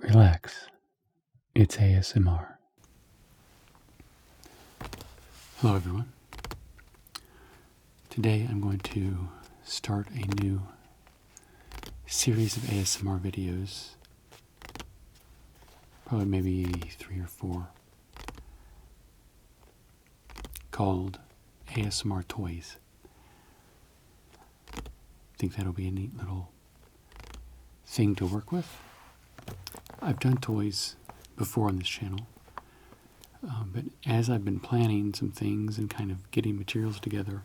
Relax. It's ASMR. Hello everyone. Today I'm going to start a new series of ASMR videos. Probably maybe 3 or 4. Called ASMR Toys. I think that'll be a neat little thing to work with. I've done toys before on this channel, but as I've been planning some things and kind of getting materials together,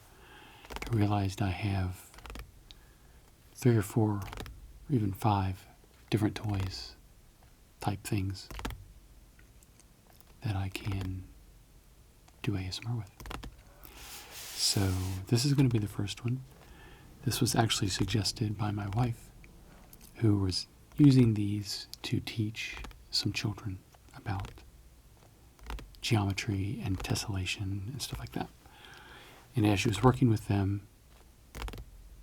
I realized I have 3 or 4 or even 5 different toys type things that I can do ASMR with. So this is going to be the first one. This was actually suggested by my wife, who was using these to teach some children about geometry and tessellation and stuff like that. And as she was working with them,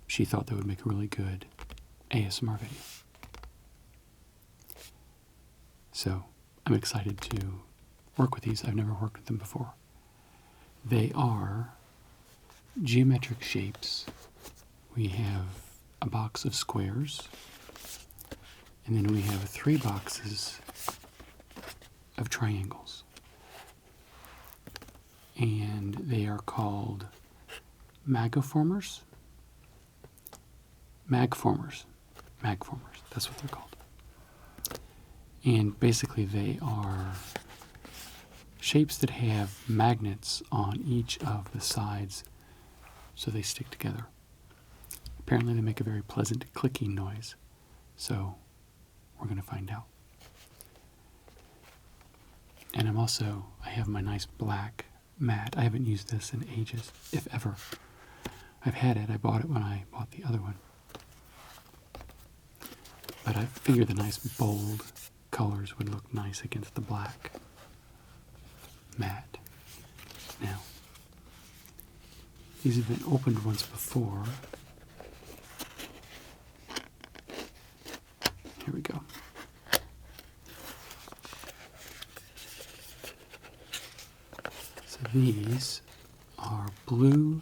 she thought they would make a really good ASMR video. So I'm excited to work with these. I've never worked with them before. They are geometric shapes. We have a box of squares, and then we have 3 boxes of triangles. And they are called magformers. Magformers, that's what they're called. And basically they are shapes that have magnets on each of the sides so they stick together. Apparently they make a very pleasant clicking noise, so we're going to find out. And I have my nice black mat. I haven't used this in ages, if ever. I've had it. I bought it when I bought the other one. But I figured the nice bold colors would look nice against the black mat. Now, these have been opened once before. Here we go. So these are blue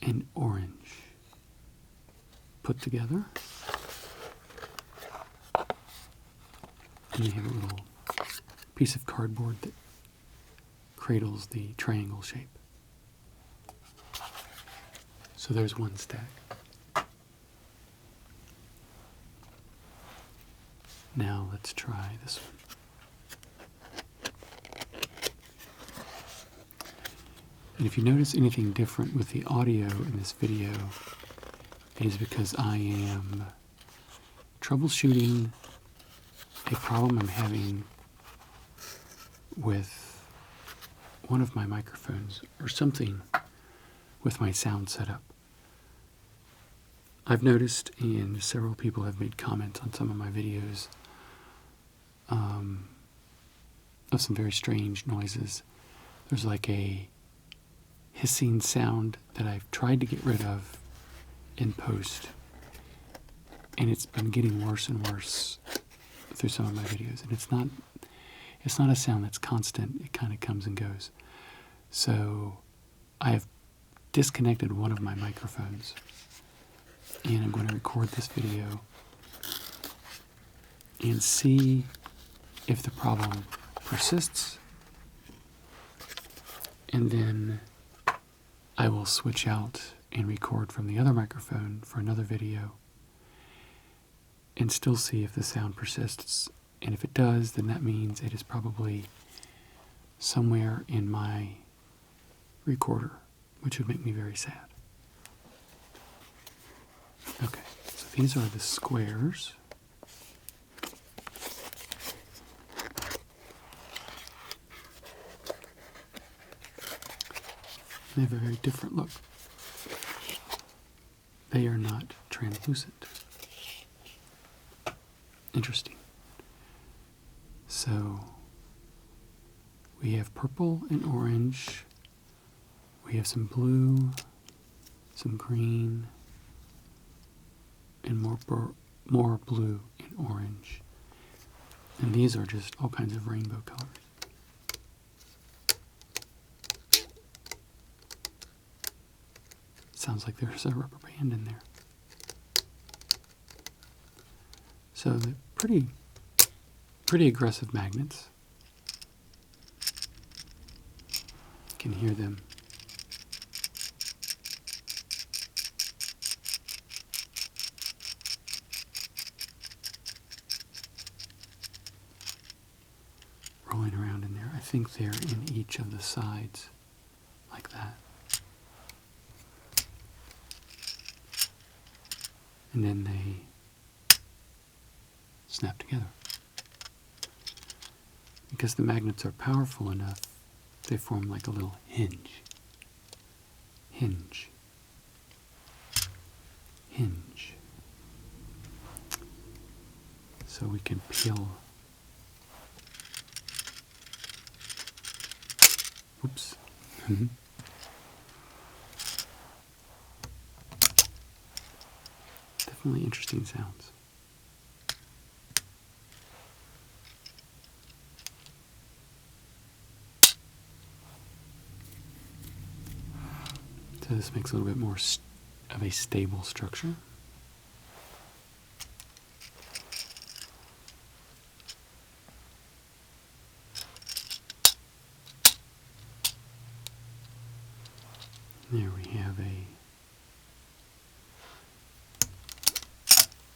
and orange put together. And they have a little piece of cardboard that cradles the triangle shape. So there's one stack. Now let's try this one. And if you notice anything different with the audio in this video, it is because I am troubleshooting a problem I'm having with one of my microphones or something with my sound setup. I've noticed, and several people have made comments on some of my videos, of some very strange noises. There's like a hissing sound that I've tried to get rid of in post, and it's been getting worse and worse through some of my videos. And it's not a sound that's constant. It kind of comes and goes. So I have disconnected one of my microphones, and I'm going to record this video and see if the problem persists, and then I will switch out and record from the other microphone for another video and still see if the sound persists. And if it does, then that means it is probably somewhere in my recorder, which would make me very sad. Okay, so these are the squares. They have a very different look. They are not translucent. Interesting. So we have purple and orange. We have some blue, some green, and more blue and orange. And these are just all kinds of rainbow colors. Sounds like there's a rubber band in there. So they're pretty aggressive magnets. You can hear them. Rolling around in there. I think they're in each of the sides, like that. And then they snap together. Because the magnets are powerful enough, they form like a little hinge. Hinge. Hinge. So we can peel. Oops. Definitely interesting sounds. So this makes a little bit more of a stable structure. There we have a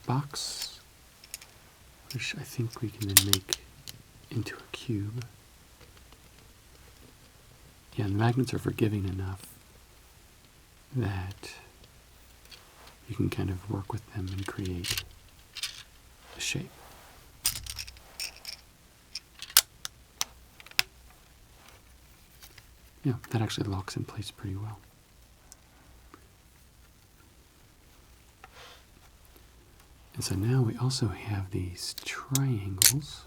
box, which I think we can then make into a cube. Yeah, and the magnets are forgiving enough that you can kind of work with them and create a shape. Yeah, that actually locks in place pretty well. And so now we also have these triangles.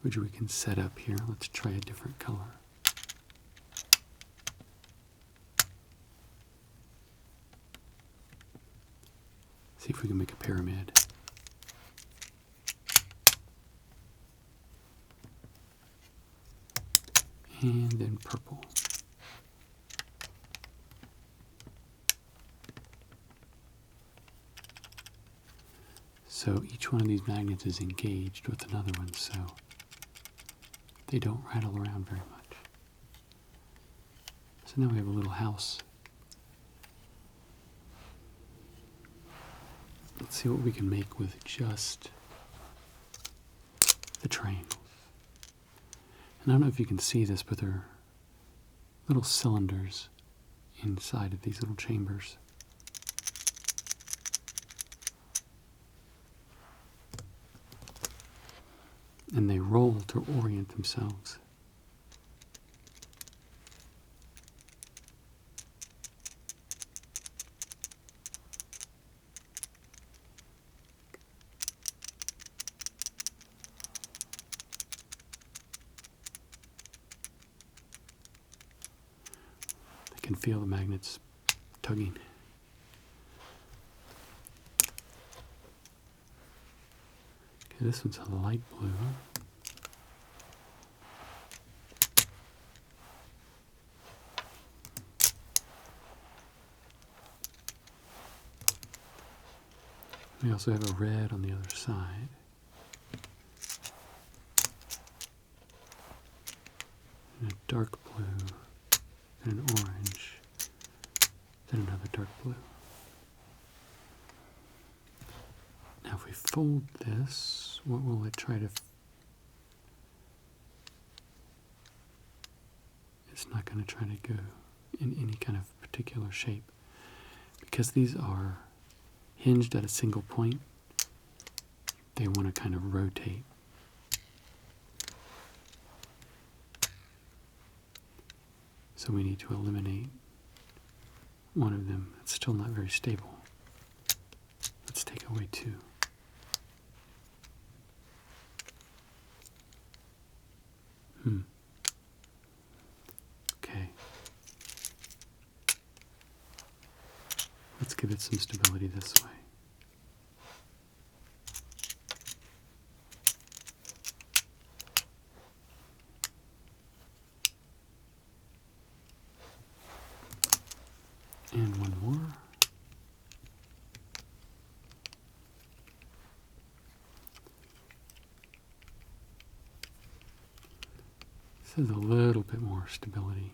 Which we can set up here. Let's try a different color. See if we can make a pyramid. And then purple. So each one of these magnets is engaged with another one, so they don't rattle around very much. So now we have a little house. Let's see what we can make with just the triangles. And I don't know if you can see this, but there are little cylinders inside of these little chambers. And they roll to orient themselves. I can feel the magnets tugging. Okay, this one's a light blue. We also have a red on the other side. And a dark blue, and an orange, then another dark blue. Now if we fold this, what will it try to... It's not going to try to go in any kind of particular shape. Because these are hinged at a single point, they want to kind of rotate. So we need to eliminate one of them. It's still not very stable. Let's take away two. Okay. Let's give it some stability this way. more. This is a little bit more stability.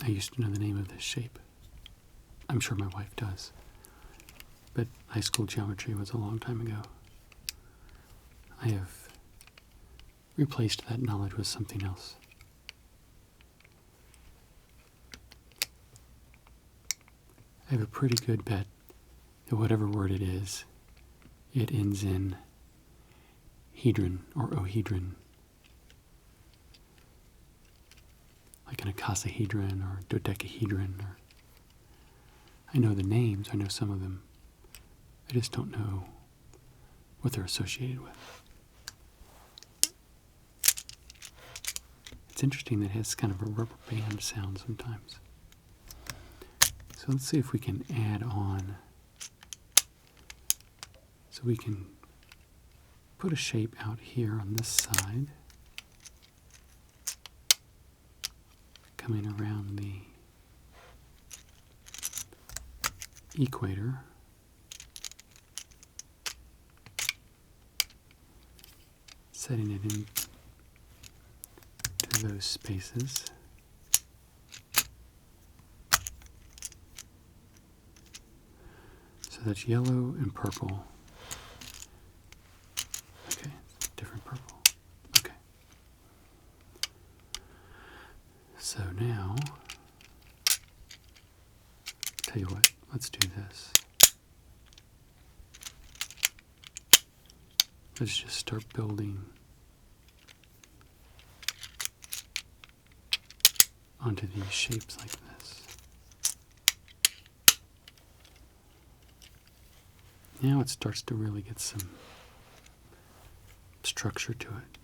I used to know the name of this shape. I'm sure my wife does. But high school geometry was a long time ago. I have replaced that knowledge with something else. I have a pretty good bet that whatever word it is, it ends in hedron or ohedron. Like an icosahedron or dodecahedron. I know the names, I know some of them. I just don't know what they're associated with. It's interesting that it has kind of a rubber band sound sometimes. So let's see if we can add on. So we can put a shape out here on this side, coming around the equator. Setting it into those spaces. So that's yellow and purple. Okay, different purple. Okay. So now, tell you what, let's do this. Let's just start building onto these shapes like this. Now it starts to really get some structure to it.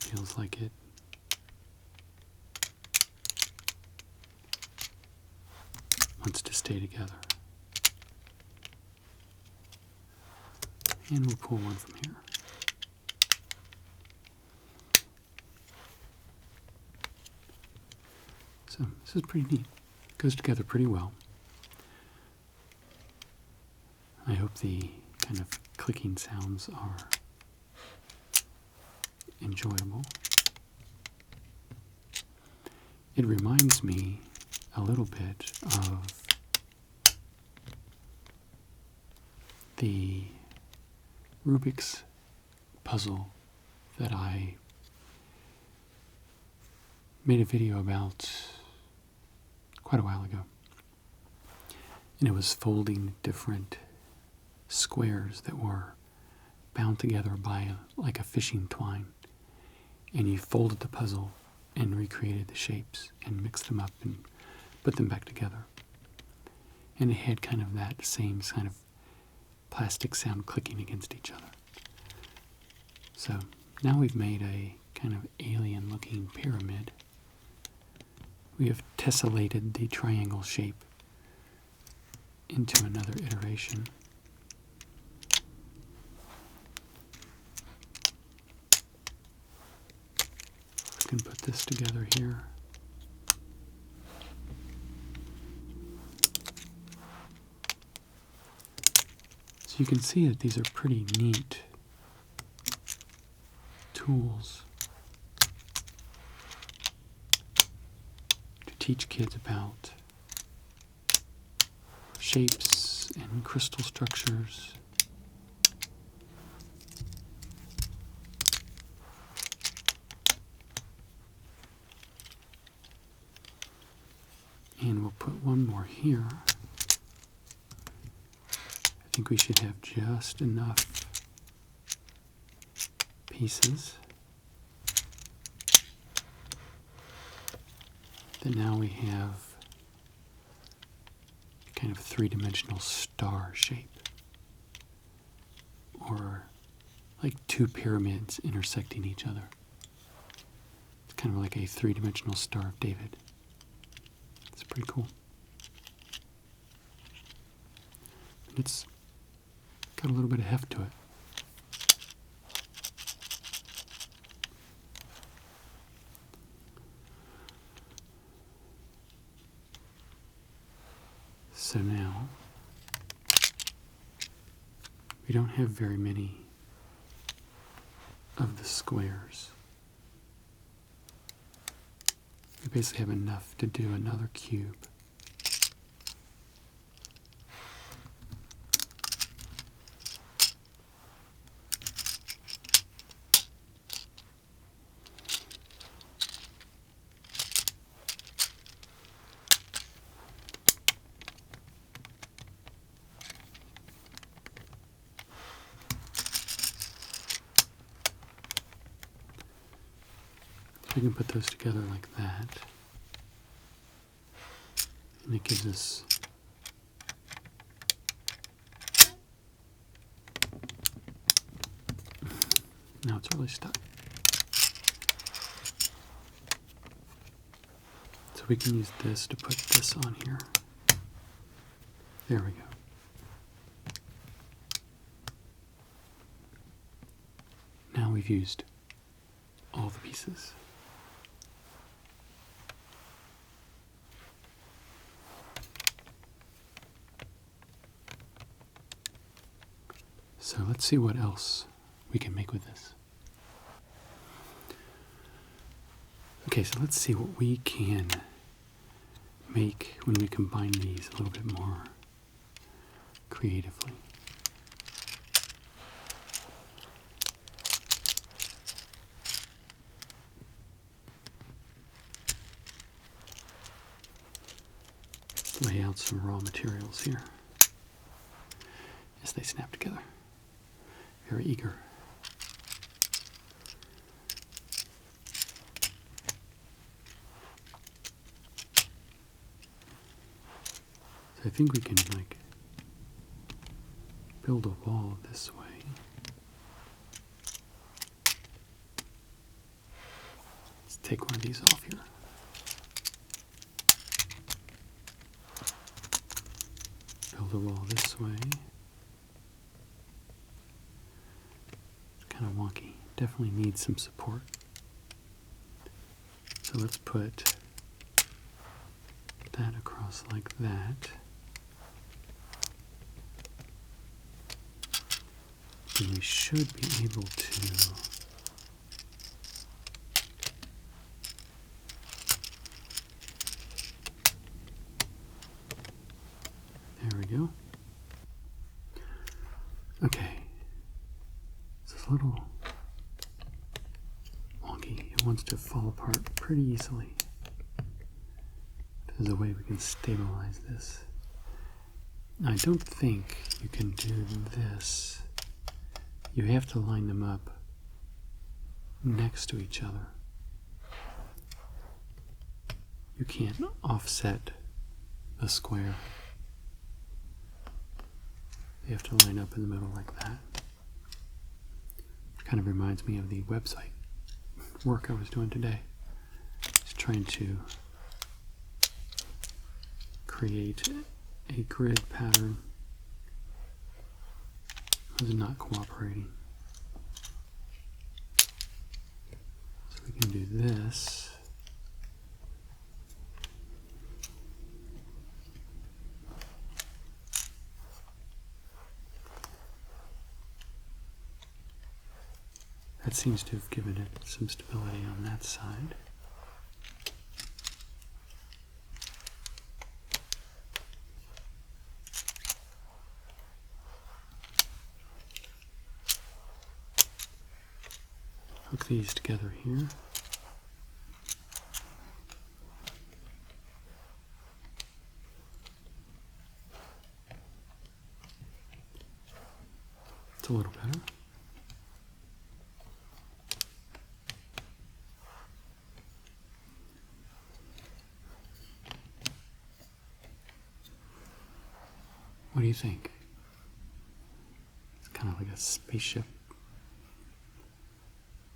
Feels like it wants to stay together. And we'll pull one from here. So this is pretty neat. Goes together pretty well. I hope the kind of clicking sounds are enjoyable. It reminds me a little bit of the Rubik's puzzle that I made a video about quite a while ago. And it was folding different squares that were bound together by like a fishing twine. And you folded the puzzle and recreated the shapes and mixed them up and put them back together. And it had kind of that same kind of plastic sound clicking against each other. So now we've made a kind of alien looking pyramid. We have tessellated the triangle shape into another iteration. We can put this together here. So you can see that these are pretty neat tools to teach kids about shapes and crystal structures. And we'll put one more here. I think we should have just enough pieces that now we have kind of a three-dimensional star shape, or like two pyramids intersecting each other. It's kind of like a three-dimensional Star of David. It's pretty cool. And it's got a little bit of heft to it. So now, we don't have very many of the squares. We basically have enough to do another cube. We can put those together like that, and it gives us now it's really stuck. So we can use this to put this on here. There we go. Now we've used all the pieces. So let's see what else we can make with this. Okay, so let's see what we can make when we combine these a little bit more creatively. Let's lay out some raw materials here as they snap together. Very eager. So I think we can build a wall this way. Let's take one of these off here. Build a wall this way. Kind of wonky. Definitely needs some support. So let's put that across like that. And we should be able to there we go. Okay. This is a little wonky. It wants to fall apart pretty easily. There's a way we can stabilize this. I don't think you can do this. You have to line them up next to each other. You can't offset the square. They have to line up in the middle like that. It kind of reminds me of the website work I was doing today. Just trying to create a grid pattern. It was not cooperating. So we can do this. That seems to have given it some stability on that side. Hook these together here. It's a little better. What do you think? It's kind of like a spaceship.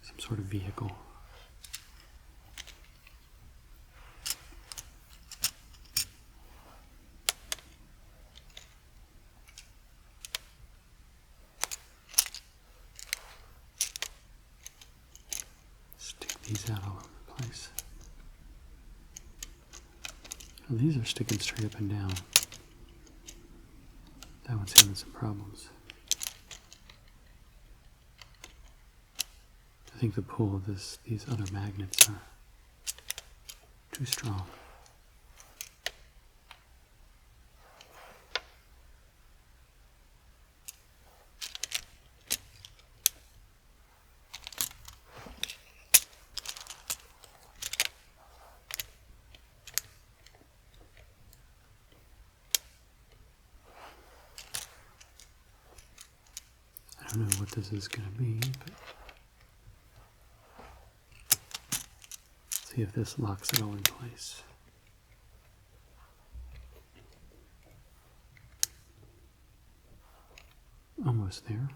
Some sort of vehicle. Stick these out all over the place. Now these are sticking straight up and down. That one's having some problems. I think the pull of these other magnets are too strong. I don't know what this is going to be, but see if this locks it all in place. Almost there.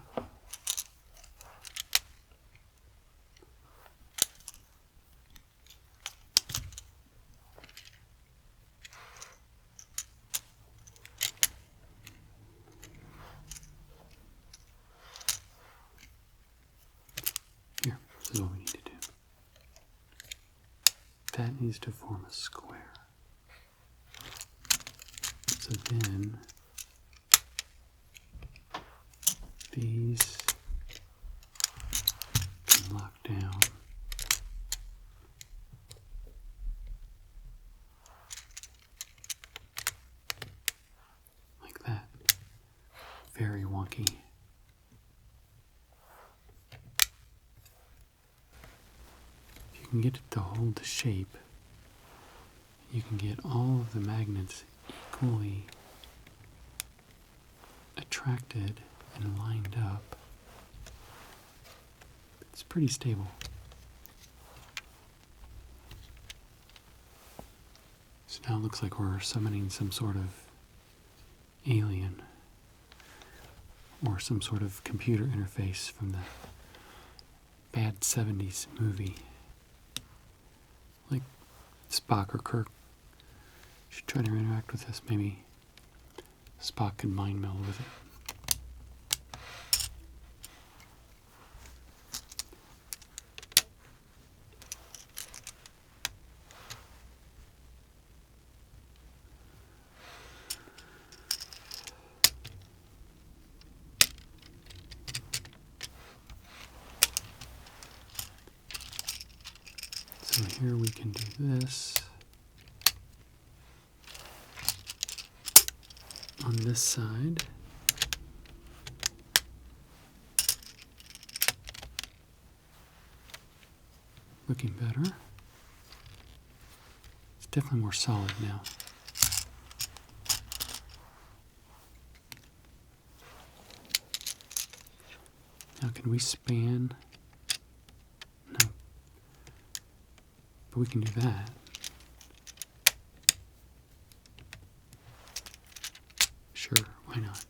Here, this is what we need to do. That needs to form a square. So then these can lock down like that. Very wonky. If you can get it to hold the shape, you can get all of the magnets equally attracted and lined up. It's pretty stable. So now it looks like we're summoning some sort of alien or some sort of computer interface from the bad 70s movie. Like Spock or Kirk should try to interact with this. Maybe Spock could mind meld with it. So here we can do this on this side. Looking better. It's definitely more solid now. Now can we span? No. But we can do that. Sure, why not?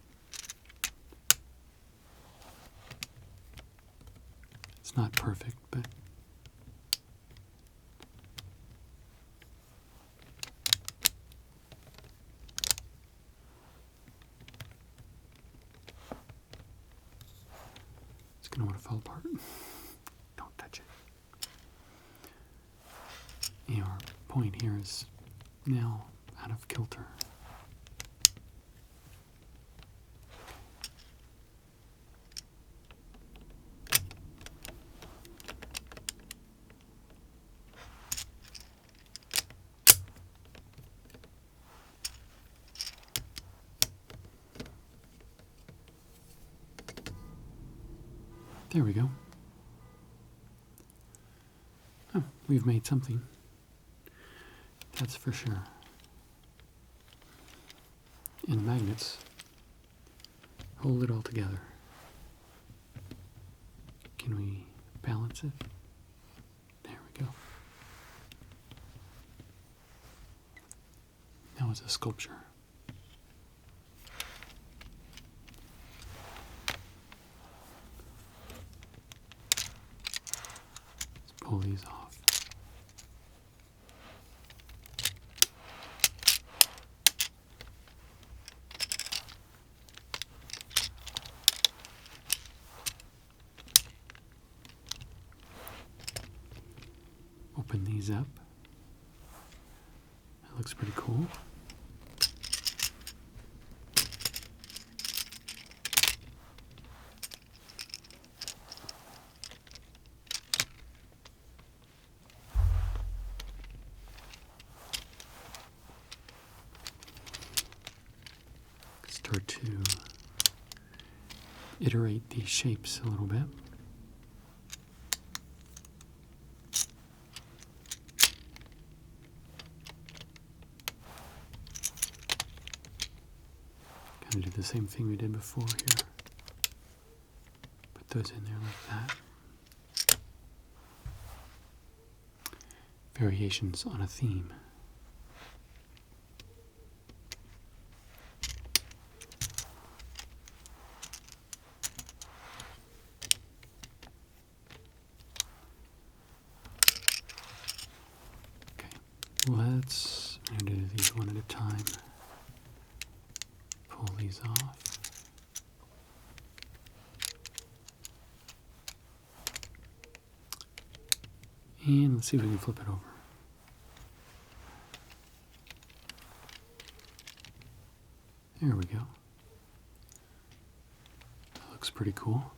It's not perfect, but it's going to want to fall apart. Don't touch it. And our point here is now out of kilter. There we go. Oh, we've made something. That's for sure. And magnets hold it all together. Can we balance it? There we go. Now it's a sculpture. Pull these off. Open these up. That looks pretty cool. start to iterate these shapes a little bit. Kind of do the same thing we did before here. Put those in there like that. Variations on a theme. Let's do these one at a time. Pull these off. And let's see if we can flip it over. There we go. That looks pretty cool.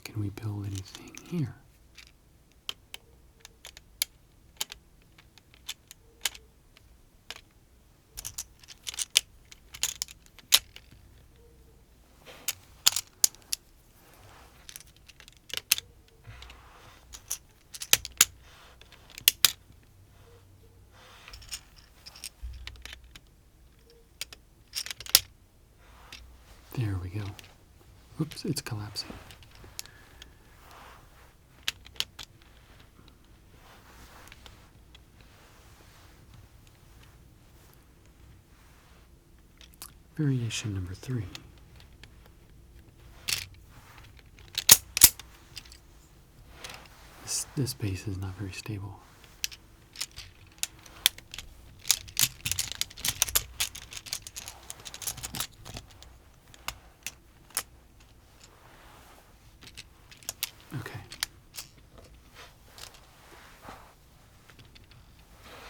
Can we build anything here? There we go. Oops, it's collapsing. Variation number 3. This base is not very stable. Okay.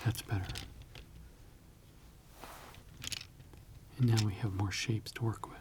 That's better. And now we have more shapes to work with.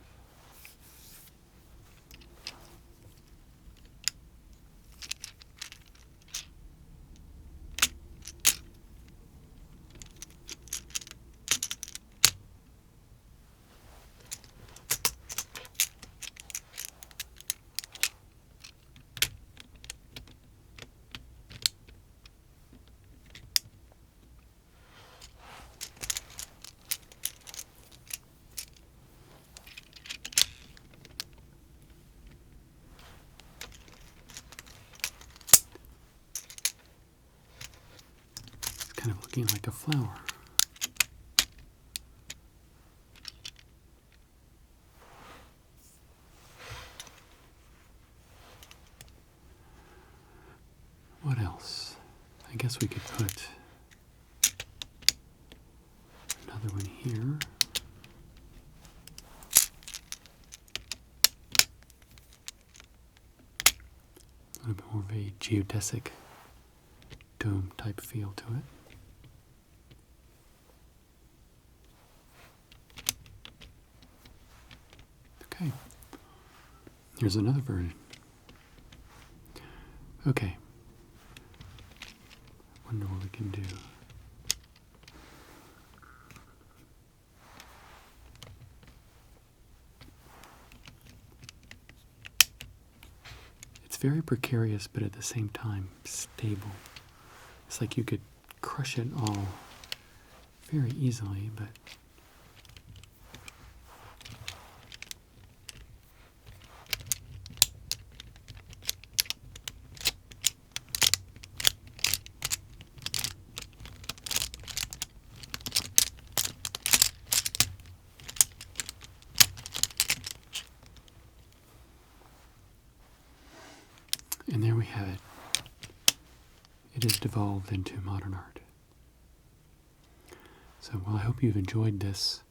Kind of looking like a flower. What else? I guess we could put another one here. A little bit more of a geodesic dome type feel to it. Okay, here's another version. Okay, wonder what we can do. It's very precarious, but at the same time stable. It's like you could crush it all very easily, but and there we have it. It has devolved into modern art. So, well, I hope you've enjoyed this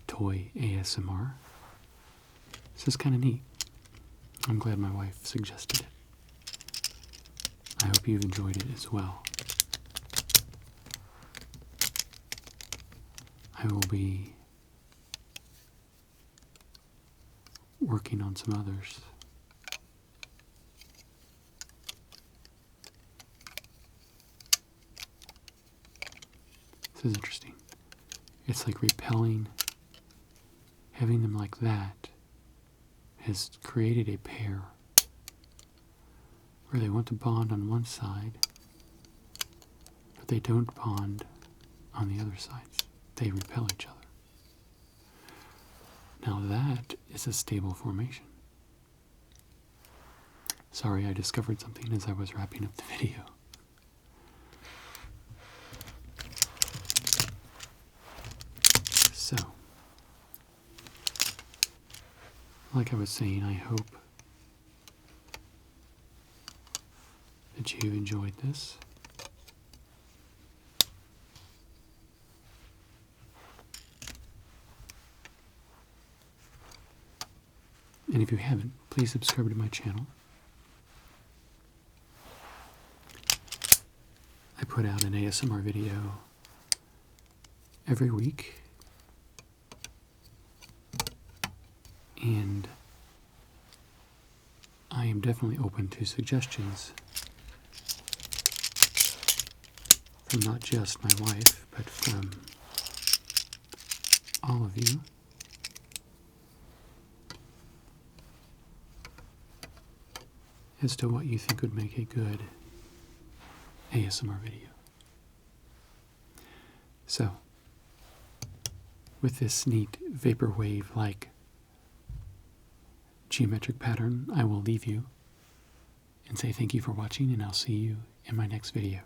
toy ASMR. This is kind of neat. I'm glad my wife suggested it. I hope you've enjoyed it as well. I will be working on some others. is interesting. It's like repelling, having them like that has created a pair where they want to bond on one side, but they don't bond on the other sides. They repel each other. Now that is a stable formation. Sorry, I discovered something as I was wrapping up the video. So, like I was saying, I hope that you've enjoyed this. And if you haven't, please subscribe to my channel. I put out an ASMR video every week. And I am definitely open to suggestions from not just my wife, but from all of you. As to what you think would make a good ASMR video. So, with this neat vaporwave-like geometric pattern, I will leave you and say thank you for watching, and I'll see you in my next video.